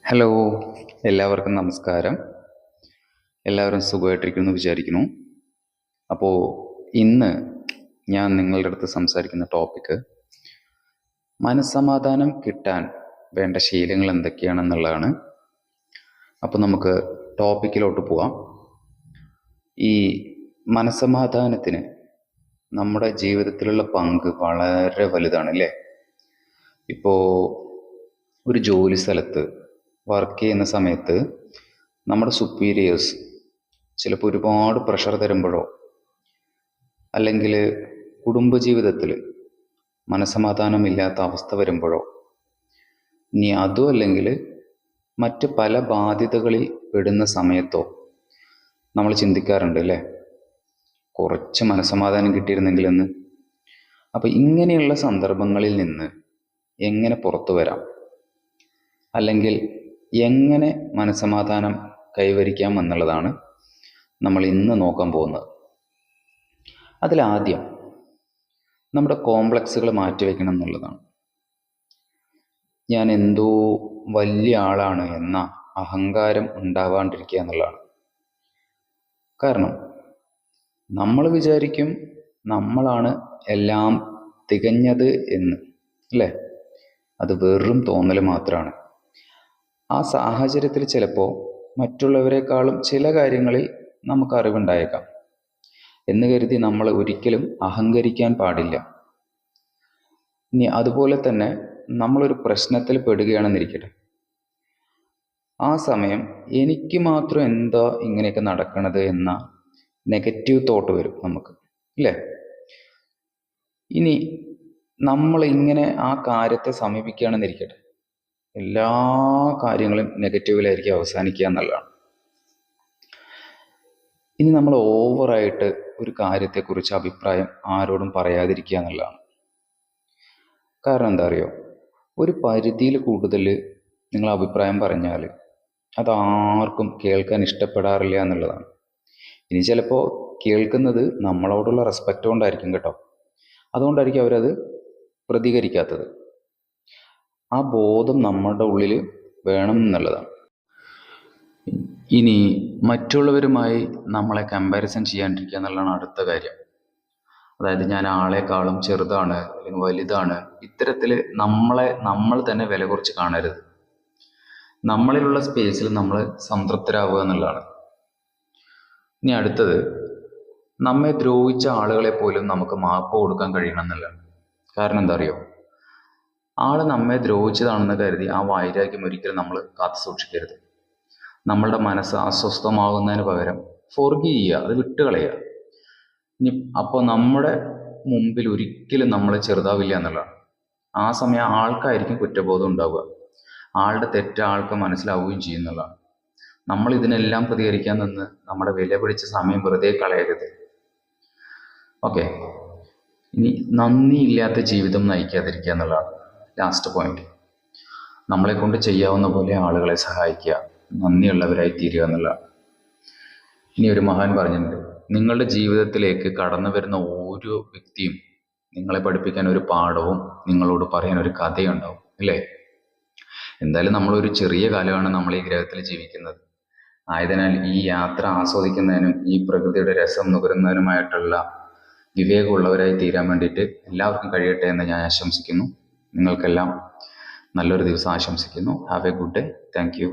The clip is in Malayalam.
ഹലോ, എല്ലാവർക്കും നമസ്കാരം. എല്ലാവരും സുഖമായിട്ടിരിക്കുന്നു വിചാരിക്കുന്നു. അപ്പോൾ ഇന്ന് ഞാൻ നിങ്ങളുടെ അടുത്ത് സംസാരിക്കുന്ന ടോപ്പിക്ക് മനസ്സമാധാനം കിട്ടാൻ വേണ്ട ശീലങ്ങൾ എന്തൊക്കെയാണെന്നുള്ളതാണ്. അപ്പോൾ നമുക്ക് ടോപ്പിക്കിലോട്ട് പോവാം. ഈ മനസ്സമാധാനത്തിന് നമ്മുടെ ജീവിതത്തിലുള്ള പങ്ക് വളരെ വലുതാണ് അല്ലേ? ഇപ്പോൾ ഒരു ജോലി സ്ഥലത്ത് വർക്ക് ചെയ്യുന്ന സമയത്ത് നമ്മുടെ സുപ്പീരിയേഴ്സ് ചിലപ്പോൾ ഒരുപാട് പ്രഷർ തരുമ്പോഴോ അല്ലെങ്കിൽ കുടുംബജീവിതത്തിൽ മനസ്സമാധാനമില്ലാത്ത അവസ്ഥ വരുമ്പോഴോ ഇനി അതും അല്ലെങ്കിൽ മറ്റ് പല ബാധ്യതകളിൽ പെടുന്ന സമയത്തോ നമ്മൾ ചിന്തിക്കാറുണ്ട് അല്ലേ, കുറച്ച് മനസ്സമാധാനം കിട്ടിയിരുന്നെങ്കിലെന്ന്. അപ്പോൾ ഇങ്ങനെയുള്ള സന്ദർഭങ്ങളിൽ നിന്ന് എങ്ങനെ പുറത്തു വരാം, അല്ലെങ്കിൽ എങ്ങനെ മനസ്സമാധാനം കൈവരിക്കാം എന്നുള്ളതാണ് നമ്മൾ ഇന്ന് നോക്കാൻ പോകുന്നത്. അതിലാദ്യം നമ്മുടെ കോംപ്ലക്സുകൾ മാറ്റിവെക്കണം എന്നുള്ളതാണ്. ഞാൻ എന്തോ വലിയ ആളാണ് എന്ന അഹങ്കാരം ഉണ്ടാവാണ്ടിരിക്കുക എന്നുള്ളതാണ്. കാരണം നമ്മൾ വിചാരിക്കും നമ്മളാണ് എല്ലാം തികഞ്ഞത് എന്ന്, അല്ലേ? അത് വെറും തോന്നൽ മാത്രമാണ്. ആ സാഹചര്യത്തിൽ ചിലപ്പോൾ മറ്റുള്ളവരെക്കാളും ചില കാര്യങ്ങളിൽ നമുക്ക് അറിവുണ്ടായേക്കാം എന്ന് കരുതി നമ്മൾ ഒരിക്കലും അഹങ്കരിക്കാൻ പാടില്ല. ഇനി അതുപോലെ തന്നെ നമ്മളൊരു പ്രശ്നത്തിൽ പെടുകയാണെന്നിരിക്കട്ടെ, ആ സമയം എനിക്ക് മാത്രം എന്താ ഇങ്ങനെയൊക്കെ നടക്കണത് എന്ന നെഗറ്റീവ് തോട്ട് വരും നമുക്ക്, ഇല്ലേ? ഇനി നമ്മൾ ഇങ്ങനെ ആ കാര്യത്തെ സമീപിക്കുകയാണെന്നിരിക്കട്ടെ, എല്ലാ കാര്യങ്ങളും നെഗറ്റീവിലായിരിക്കും അവസാനിക്കുക എന്നുള്ളതാണ്. ഇനി നമ്മൾ ഓവറായിട്ട് ഒരു കാര്യത്തെക്കുറിച്ച് അഭിപ്രായം ആരോടും പറയാതിരിക്കുക എന്നുള്ളതാണ്. കാരണം എന്താ അറിയോ, ഒരു പരിധിയിൽ കൂടുതൽ നിങ്ങൾ അഭിപ്രായം പറഞ്ഞാൽ അതാർക്കും കേൾക്കാൻ ഇഷ്ടപ്പെടാറില്ല എന്നുള്ളതാണ്. ഇനി ചിലപ്പോൾ കേൾക്കുന്നത് നമ്മളോടുള്ള റെസ്പെക്റ്റ് കൊണ്ടായിരിക്കും കേട്ടോ, അതുകൊണ്ടായിരിക്കും അവരത് പ്രതികരിക്കാത്തത്. ആ ബോധം നമ്മുടെ ഉള്ളിൽ വേണം എന്നുള്ളതാണ്. ഇനി മറ്റുള്ളവരുമായി നമ്മളെ കമ്പാരിസൺ ചെയ്യാണ്ടിരിക്കുക എന്നുള്ളതാണ് അടുത്ത കാര്യം. അതായത് ഞാൻ ആളെക്കാളും ചെറുതാണ് അല്ലെങ്കിൽ വലുതാണ്, ഇത്തരത്തിൽ നമ്മൾ തന്നെ വില കുറച്ച് കാണരുത്. നമ്മളിലുള്ള സ്പേസിൽ നമ്മൾ സംതൃപ്തരാകുക എന്നുള്ളതാണ്. ഇനി അടുത്തത്, നമ്മെ ദ്രോഹിച്ച ആളുകളെ പോലും നമുക്ക് മാപ്പ് കൊടുക്കാൻ കഴിയണം എന്നുള്ളതാണ്. കാരണം എന്താ അറിയോ, ആള് നമ്മെ ദ്രോഹിച്ചതാണെന്ന് കരുതി ആ വൈരാഗ്യം ഒരിക്കലും നമ്മൾ കാത്തു സൂക്ഷിക്കരുത്. നമ്മളുടെ മനസ്സ് അസ്വസ്ഥമാകുന്നതിന് പകരം ഫോർഗീവ് ചെയ്യുക, അത് വിട്ടുകളയുക. ഇനി അപ്പോൾ നമ്മുടെ മുമ്പിൽ ഒരിക്കലും നമ്മൾ ചെറുതാവില്ല എന്നുള്ളതാണ്. ആ സമയം ആൾക്കായിരിക്കും കുറ്റബോധം ഉണ്ടാവുക, ആളുടെ തെറ്റ് ആൾക്ക് മനസ്സിലാവുകയും ചെയ്യുന്നതാണ്. നമ്മൾ ഇതിനെല്ലാം പ്രതികരിക്കാൻ നിന്ന് നമ്മുടെ വില പിടിച്ച സമയം വെറുതെ കളയരുത്. ഓക്കെ, ഇനി നന്ദിയില്ലാത്ത ജീവിതം നയിക്കാതിരിക്കുക എന്നുള്ളതാണ് ലാസ്റ്റ് പോയിന്റ്. നമ്മളെ കൊണ്ട് ചെയ്യാവുന്ന പോലെ ആളുകളെ സഹായിക്കുക, നന്ദിയുള്ളവരായി തീരുക എന്നുള്ളതാണ്. ഇനി ഒരു മഹാൻ പറഞ്ഞിട്ടുണ്ട്, നിങ്ങളുടെ ജീവിതത്തിലേക്ക് കടന്നു വരുന്ന ഓരോ വ്യക്തിയും നിങ്ങളെ പഠിപ്പിക്കാൻ ഒരു പാഠവും നിങ്ങളോട് പറയാൻ ഒരു കഥയുണ്ടാവും, അല്ലേ? എന്തായാലും നമ്മളൊരു ചെറിയ കാലമാണ് നമ്മൾ ഈ ഗ്രഹത്തിൽ ജീവിക്കുന്നത്. ആയതിനാൽ ഈ യാത്ര ആസ്വദിക്കുന്നതിനും ഈ പ്രകൃതിയുടെ രസം നുകരുന്നതിനുമായിട്ടുള്ള വിവേകമുള്ളവരായി തീരാൻ വേണ്ടിയിട്ട് എല്ലാവർക്കും കഴിയട്ടെ എന്ന് ഞാൻ ആശംസിക്കുന്നു. നിങ്ങൾക്കെല്ലാം നല്ലൊരു ദിവസം ആശംസിക്കുന്നു. Have A good day. Thank you.